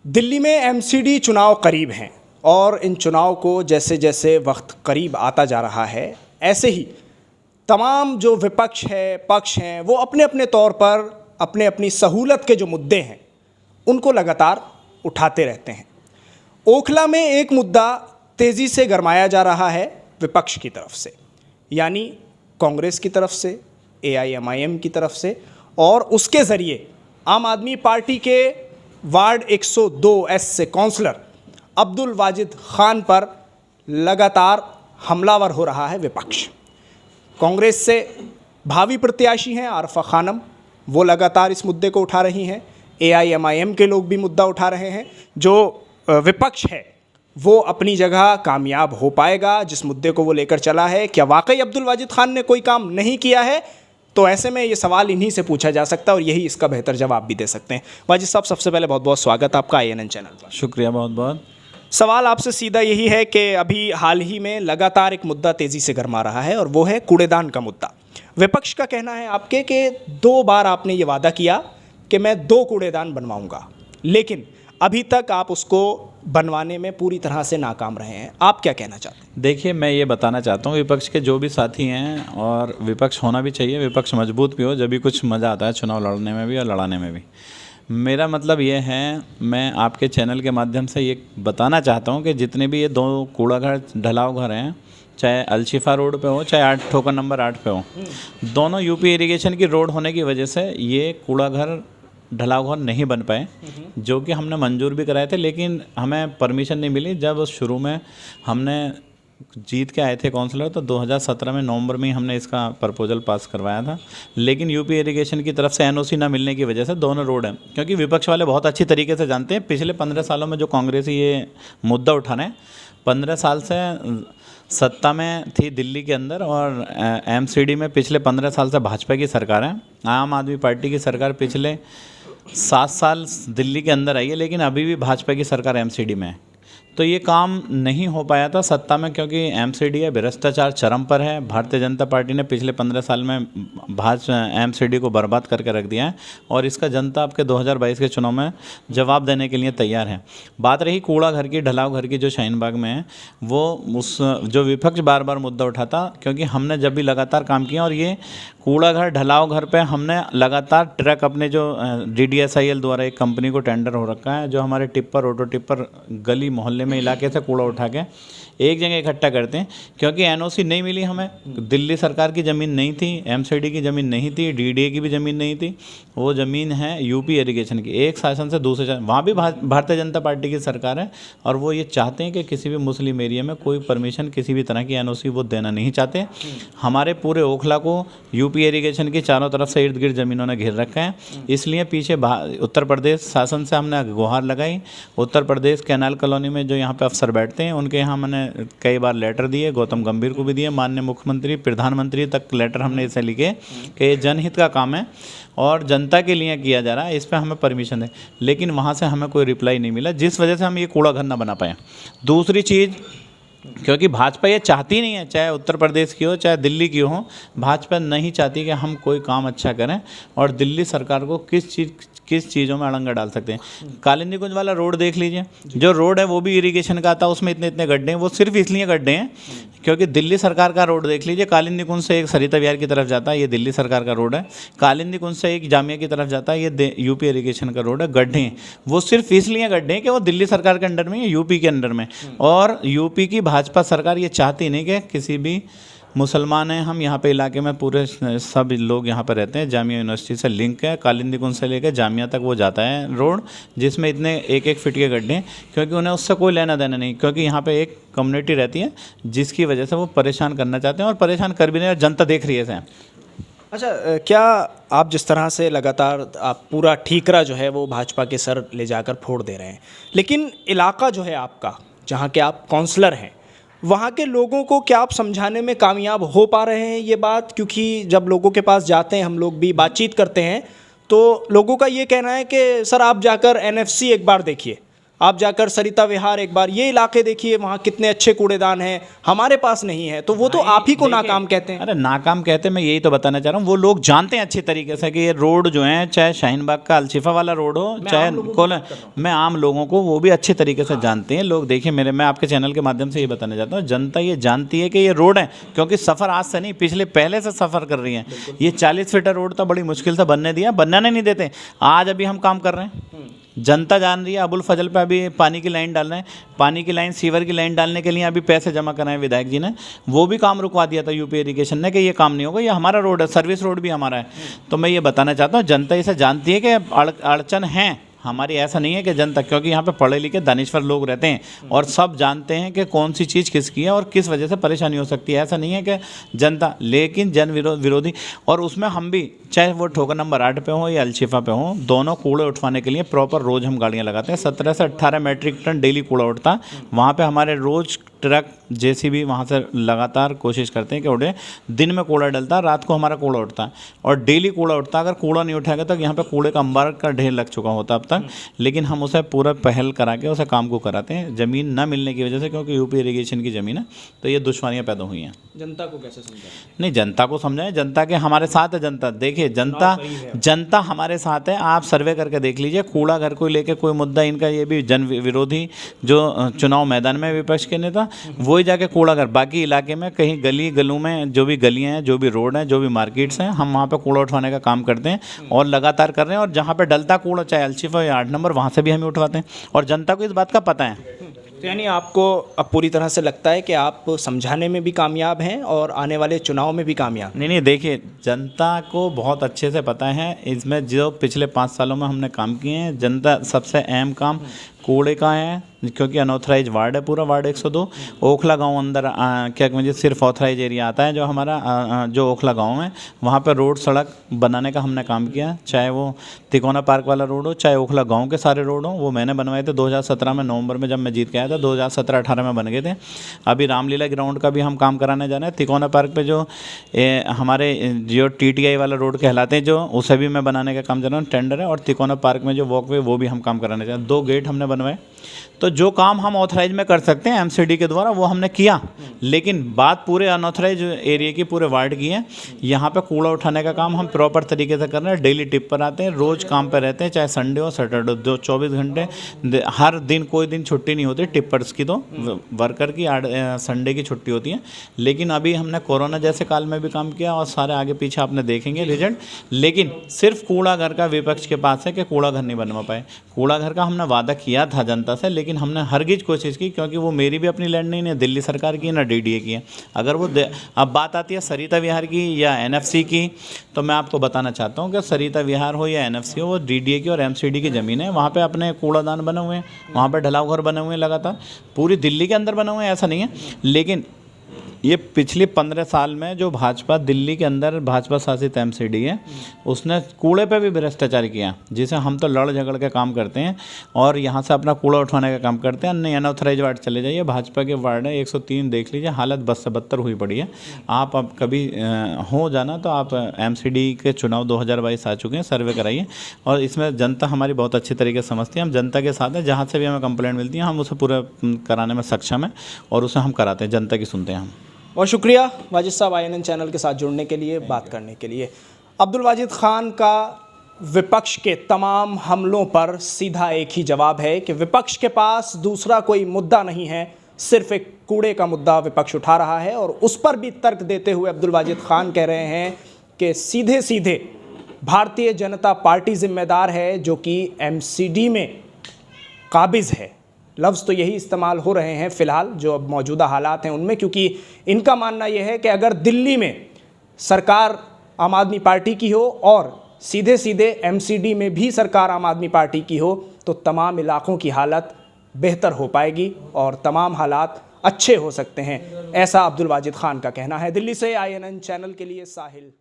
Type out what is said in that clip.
दिल्ली में एमसीडी चुनाव करीब हैं और इन चुनाव को जैसे जैसे वक्त करीब आता जा रहा है ऐसे ही तमाम जो विपक्ष है पक्ष हैं वो अपने अपने तौर पर अपने अपनी सहूलत के जो मुद्दे हैं उनको लगातार उठाते रहते हैं। ओखला में एक मुद्दा तेज़ी से गरमाया जा रहा है विपक्ष की तरफ से, यानी कांग्रेस की तरफ से, एआईएमआईएम की तरफ से, और उसके ज़रिए आम आदमी पार्टी के वार्ड 102 से काउंसलर अब्दुल वाजिद खान पर लगातार हमलावर हो रहा है विपक्ष। कांग्रेस से भावी प्रत्याशी हैं आरफा खानम, वो लगातार इस मुद्दे को उठा रही हैं। एआईएमआईएम के लोग भी मुद्दा उठा रहे हैं। जो विपक्ष है वो अपनी जगह कामयाब हो पाएगा जिस मुद्दे को वो लेकर चला है। क्या वाकई अब्दुल वाजिद खान ने कोई काम नहीं किया है? तो ऐसे में ये सवाल इन्हीं से पूछा जा सकता है और यही इसका बेहतर जवाब भी दे सकते हैं। वाजिद साहब, सबसे पहले बहुत बहुत स्वागत आपका INN चैनल पर। शुक्रिया बहुत बहुत। सवाल आपसे सीधा यही है कि अभी हाल ही में लगातार एक मुद्दा तेज़ी से गरमा रहा है और वो है कूड़ेदान का मुद्दा। विपक्ष का कहना है आपके कि 2 बार आपने ये वादा किया कि मैं 2 कूड़ेदान बनवाऊंगा, लेकिन अभी तक आप उसको बनवाने में पूरी तरह से नाकाम रहे हैं। आप क्या कहना चाहते हैं? देखिए, मैं ये बताना चाहता हूँ विपक्ष के जो भी साथी हैं, और विपक्ष होना भी चाहिए, विपक्ष मजबूत भी हो, जब भी कुछ मज़ा आता है चुनाव लड़ने में भी और लड़ाने में भी। मेरा मतलब ये है, मैं आपके चैनल के माध्यम से ये बताना चाहता हूँ कि जितने भी ये 2 कूड़ाघर ढलाव घर हैं, चाहे अलशिफा रोड पे हो चाहे 8 ठोकर नंबर 8 पे हो, दोनों यूपी इरिगेशन की रोड होने की वजह से ये कूड़ाघर ढलाव घर नहीं बन पाए, जो कि हमने मंजूर भी कराए थे, लेकिन हमें परमिशन नहीं मिली। जब शुरू में हमने जीत के आए थे काउंसलर, तो 2017 में नवंबर में ही हमने इसका प्रपोजल पास करवाया था, लेकिन यूपी इरिगेशन की तरफ से एनओसी ना मिलने की वजह से दोनों रोड हैं। क्योंकि विपक्ष वाले बहुत अच्छी तरीके से जानते हैं, पिछले 15 सालों में जो कांग्रेस ये मुद्दा उठा रहे हैं, 15 साल से सत्ता में थी दिल्ली के अंदर, और एमसीडी में पिछले 15 साल से भाजपा की सरकार है। आम आदमी पार्टी की सरकार पिछले 7 साल दिल्ली के अंदर आई है, लेकिन अभी भी भाजपा की सरकार एमसीडी में है। तो ये काम नहीं हो पाया था सत्ता में, क्योंकि एमसीडी है, भ्रष्टाचार चरम पर है। भारतीय जनता पार्टी ने पिछले 15 साल में एमसीडी को बर्बाद करके रख दिया है, और इसका जनता आपके 2022 के चुनाव में जवाब देने के लिए तैयार है। बात रही कूड़ा घर की, ढलाव घर की, जो शाहीन बाग में है, वो उस जो विपक्ष बार बार मुद्दा उठाता, क्योंकि हमने जब भी लगातार काम किया, और ये कूड़ा घर ढलाव घर पे हमने लगातार ट्रक अपने जो DDSIL द्वारा एक कंपनी को टेंडर हो रखा है, जो हमारे टिप्पर, ऑटो टिप्पर गली मोहल्ले में इलाके से कूड़ा उठा के एक जगह इकट्ठा करते हैं। क्योंकि एनओसी नहीं मिली हमें, दिल्ली सरकार की ज़मीन नहीं थी, एमसीडी की ज़मीन नहीं थी, DDA की भी ज़मीन नहीं थी, वो ज़मीन है यूपी इरिगेशन की। एक शासन से दूसरे शासन, वहाँ भी भारतीय जनता पार्टी की सरकार है, और वो ये चाहते हैं कि किसी भी मुस्लिम एरिया में कोई परमिशन, किसी भी तरह की एनओसी वो देना नहीं चाहते। हमारे पूरे ओखला को यूपी इरिगेशन की चारों तरफ से इर्द गिर्द ज़मीनों ने घेर रखा है। इसलिए पीछे उत्तर प्रदेश शासन से हमने गुहार लगाई। उत्तर प्रदेश कैनाल कॉलोनी में जो यहाँ पे अफसर बैठते हैं, उनके यहाँ मैंने कई बार लेटर दिए, गौतम गंभीर को भी दिए, माननीय मुख्यमंत्री, प्रधानमंत्री तक लेटर हमने इसे लिखे कि ये जनहित का काम है और जनता के लिए किया जा रहा है, इस पर हमें परमिशन है। लेकिन वहाँ से हमें कोई रिप्लाई नहीं मिला, जिस वजह से हम ये कूड़ा घर ना बना पाए। दूसरी चीज़, क्योंकि भाजपा ये चाहती नहीं है, चाहे उत्तर प्रदेश की हो चाहे दिल्ली की हो, भाजपा नहीं चाहती कि हम कोई काम अच्छा करें, और दिल्ली सरकार को किस चीज़ों में अड़ंगा डाल सकते हैं। कालिंदी कुंज वाला रोड देख लीजिए, जो रोड है वो भी इरिगेशन का आता है, उसमें इतने गड्ढे हैं। वो सिर्फ इसलिए गड्ढे हैं क्योंकि दिल्ली सरकार का रोड देख लीजिए, कालिंदी कुंज से एक सरिता विहार की तरफ जाता है, ये दिल्ली सरकार का रोड है। कालिंदी कुंज से एक जामिया की तरफ जाता है, ये यूपी इरिगेशन का रोड है। गड्ढे हैं, वो सिर्फ इसलिए गड्ढे हैं कि वो दिल्ली सरकार के अंडर में है, यूपी के अंडर में। और यूपी की भाजपा सरकार ये चाहती नहीं कि किसी भी मुसलमान हैं, हम यहाँ पे इलाके में पूरे सब लोग यहाँ पे रहते हैं, जामिया यूनिवर्सिटी से लिंक है, कालिंदी कुंज से लेकर जामिया तक वो जाता है रोड, जिसमें इतने 1-1 फीट के गड्ढे हैं, क्योंकि उन्हें उससे कोई लेना देना नहीं। क्योंकि यहाँ पे एक कम्युनिटी रहती है जिसकी वजह से वो परेशान करना चाहते हैं, और परेशान कर भी नहीं, और जनता देख रही है इसे। अच्छा, क्या आप जिस तरह से लगातार आप पूरा ठीकरा जो है वो भाजपा के सर ले जाकर फोड़ दे रहे हैं, लेकिन इलाका जो है आपका, जहाँ के आप काउंसलर हैं, वहाँ के लोगों को क्या आप समझाने में कामयाब हो पा रहे हैं ये बात? क्योंकि जब लोगों के पास जाते हैं, हम लोग भी बातचीत करते हैं, तो लोगों का ये कहना है कि सर आप जाकर NFC एक बार देखिए, आप जाकर सरिता विहार एक बार ये इलाके देखिए, वहाँ कितने अच्छे कूड़ेदान हैं, हमारे पास नहीं है। तो वो तो आप ही को नाकाम कहते हैं। अरे नाकाम कहते हैं, मैं यही तो बताना चाह रहा हूँ। वो लोग जानते हैं अच्छी तरीके से कि ये रोड जो है, चाहे शाहीन बाग का अलशिफा वाला रोड हो, चाहे मैं आम लोगों को वो भी अच्छे तरीके से जानते हैं लोग। देखिए मैं आपके चैनल के माध्यम से ये बताना चाहता हूँ, जनता ये जानती है कि ये रोड है, क्योंकि सफ़र आज से नहीं, पहले से सफ़र कर रही है। ये 40 फीट रोड तो बड़ी मुश्किल से बनने दिया, बनने नहीं देते। आज अभी हम काम कर रहे हैं, जनता जान रही है। अबुल फजल पे अभी पानी की लाइन डाल रहे हैं, पानी की लाइन, सीवर की लाइन डालने के लिए अभी पैसे जमा कराए विधायक जी ने, वो भी काम रुकवा दिया था यूपी इरिगेशन ने कि ये काम नहीं होगा, ये हमारा रोड है, सर्विस रोड भी हमारा है। तो मैं ये बताना चाहता हूँ, जनता इसे जानती है कि अड़चन है हमारी। ऐसा नहीं है कि जनता, क्योंकि यहाँ पे पढ़े लिखे दानिश्वर लोग रहते हैं और सब जानते हैं कि कौन सी चीज़ किसकी है और किस वजह से परेशानी हो सकती है। ऐसा नहीं है कि जनता, लेकिन जन विरोधी। और उसमें हम भी, चाहे वो ठोकर नंबर 8 पे हो या अलशिफा पे हो, दोनों कूड़े उठवाने के लिए प्रॉपर रोज़ हम गाड़ियाँ लगाते हैं। 17 से 18 मेट्रिक टन डेली कूड़ा उठता। वहाँ पे हमारे रोज़ ट्रक जेसीबी वहाँ से लगातार कोशिश करते हैं कि उठे। दिन में कूड़ा डलता, रात को हमारा कूड़ा उठता और डेली कूड़ा उठता। अगर कूड़ा नहीं उठाएगा तो यहाँ पे कूड़े का अंबार का ढेर लग चुका होता अब तक, लेकिन हम उसे पूरा पहल करा के उसे काम को कराते हैं। ज़मीन न मिलने की वजह से, क्योंकि यूपी इरिगेशन की ज़मीन है, तो ये दुश्वारियाँ पैदा हुई हैं। जनता को कैसे समझाएं? नहीं, जनता को समझाएं, जनता के हमारे साथ है जनता। देखिए जनता हमारे साथ है। आप सर्वे करके देख लीजिए, कूड़ा घर को लेके कोई मुद्दा इनका, ये भी जन विरोधी जो चुनाव मैदान में विपक्ष के नेता, वही जाके कूड़ा घर, बाकी इलाके में कहीं गली गलों में जो भी गलियाँ हैं, जो भी रोड हैं, जो भी मार्केट्स हैं, हम वहाँ पे कूड़ा उठवाने का काम करते हैं और लगातार कर रहे हैं। और जहाँ पे डलता कूड़ा, चाहे अलशिफा या 8 नंबर, वहाँ से भी हम उठवाते हैं और जनता को इस बात का पता है। तो यानी आपको अब पूरी तरह से लगता है कि आप समझाने में भी कामयाब हैं और आने वाले चुनाव में भी कामयाब? नहीं, देखिए जनता को बहुत अच्छे से पता है। इसमें जो पिछले 5 सालों में हमने काम किए हैं, जनता सबसे अहम काम कूड़े का है, क्योंकि अनऑथराइज वार्ड है पूरा, वार्ड 102। ओखला गांव अंदर क्या मुझे सिर्फ ऑथराइज एरिया आता है जो हमारा जो ओखला गांव है, वहाँ पर रोड सड़क बनाने का हमने काम किया। चाहे वो तिकोना पार्क वाला रोड हो, चाहे ओखला गांव के सारे रोड हों, वो मैंने बनवाए थे 2017 में, नवंबर में जब मैं जीत के आया था। 2017-18 में बन गए थे। अभी रामलीला ग्राउंड का भी हम काम कराने जा रहे हैं। तिकोना पार्क पर जो हमारे जो TTI वाला रोड कहलाते हैं, जो उसे भी मैं बनाने का काम कर रहा हूँ, टेंडर है। और तिकोना पार्क में जो वॉकवे, वो भी हम काम कराने जा रहे हैं। 2 गेट हमने बनवाए। तो जो काम हम ऑथराइज में कर सकते हैं MCD के द्वारा, वो हमने किया। लेकिन बात पूरे अनऑथराइज एरिया की, पूरे वार्ड की है। यहाँ पे कूड़ा उठाने का काम हम प्रॉपर तरीके से कर रहे हैं। डेली टिप पर आते हैं, रोज़ काम पर रहते हैं, चाहे संडे हो सैटरडे, 24 घंटे हर दिन, कोई दिन छुट्टी नहीं होती टिप्पर्स की। तो वर्कर की संडे की छुट्टी होती है। लेकिन अभी हमने कोरोना जैसे काल में भी काम किया और सारे आगे पीछे आपने देखेंगे रिजल्ट। लेकिन सिर्फ कूड़ा घर का विपक्ष के पास है कि कूड़ा घर नहीं बनवा पाए। कूड़ा घर का हमने वादा किया था जनता से, लेकिन हमने हरगिज कोशिश की, क्योंकि वो मेरी भी अपनी लैंड नहीं है, दिल्ली सरकार की है, ना DDA की है। अगर वो अब बात आती है सरिता विहार की या NFC की, तो मैं आपको बताना चाहता हूँ कि सरिता विहार हो या NFC हो, वो DDA की और MCD की ज़मीन है। वहाँ पे अपने कूड़ादान बने हुए हैं, वहाँ पे ढलाव घर बने हुए हैं, लगातार पूरी दिल्ली के अंदर बने हुए हैं, ऐसा नहीं है। लेकिन ये पिछले 15 साल में जो भाजपा, दिल्ली के अंदर भाजपा शासित MCD है, उसने कूड़े पे भी भ्रष्टाचार किया, जिसे हम तो लड़ झगड़ के काम करते हैं और यहाँ से अपना कूड़ा उठाने का काम करते हैं। नहीं, अनऑथराइज वार्ड चले जाइए, भाजपा के वार्ड है 103, देख लीजिए, हालत बद से बदतर हुई पड़ी है। आप अब कभी हो जाना तो आप MCD के चुनाव 2022 आ चुके हैं, सर्वे कराइए। और इसमें जनता हमारी बहुत अच्छी तरीके से समझती है, हम जनता के साथ हैं। जहाँ से भी हमें कंप्लेंट मिलती है, हम उसे पूरा कराने में सक्षम हैं और उसे हम कराते हैं, जनता की सुनते हैं हम। बहुत शुक्रिया वाजिद साहब, INN चैनल के साथ जुड़ने के लिए, बात करने के लिए। अब्दुल वाजिद खान का विपक्ष के तमाम हमलों पर सीधा एक ही जवाब है कि विपक्ष के पास दूसरा कोई मुद्दा नहीं है, सिर्फ एक कूड़े का मुद्दा विपक्ष उठा रहा है। और उस पर भी तर्क देते हुए अब्दुल वाजिद खान कह रहे हैं कि सीधे सीधे भारतीय जनता पार्टी जिम्मेदार है, जो कि MCD में काबिज़ है। लफ्ज़ तो यही इस्तेमाल हो रहे हैं फ़िलहाल जो अब मौजूदा हालात हैं उनमें, क्योंकि इनका मानना यह है कि अगर दिल्ली में सरकार आम आदमी पार्टी की हो और सीधे सीधे MCD में भी सरकार आम आदमी पार्टी की हो, तो तमाम इलाकों की हालत बेहतर हो पाएगी और तमाम हालात अच्छे हो सकते हैं। ऐसा अब्दुल वाजिद खान का कहना है। दिल्ली से INN चैनल के लिए साहिल।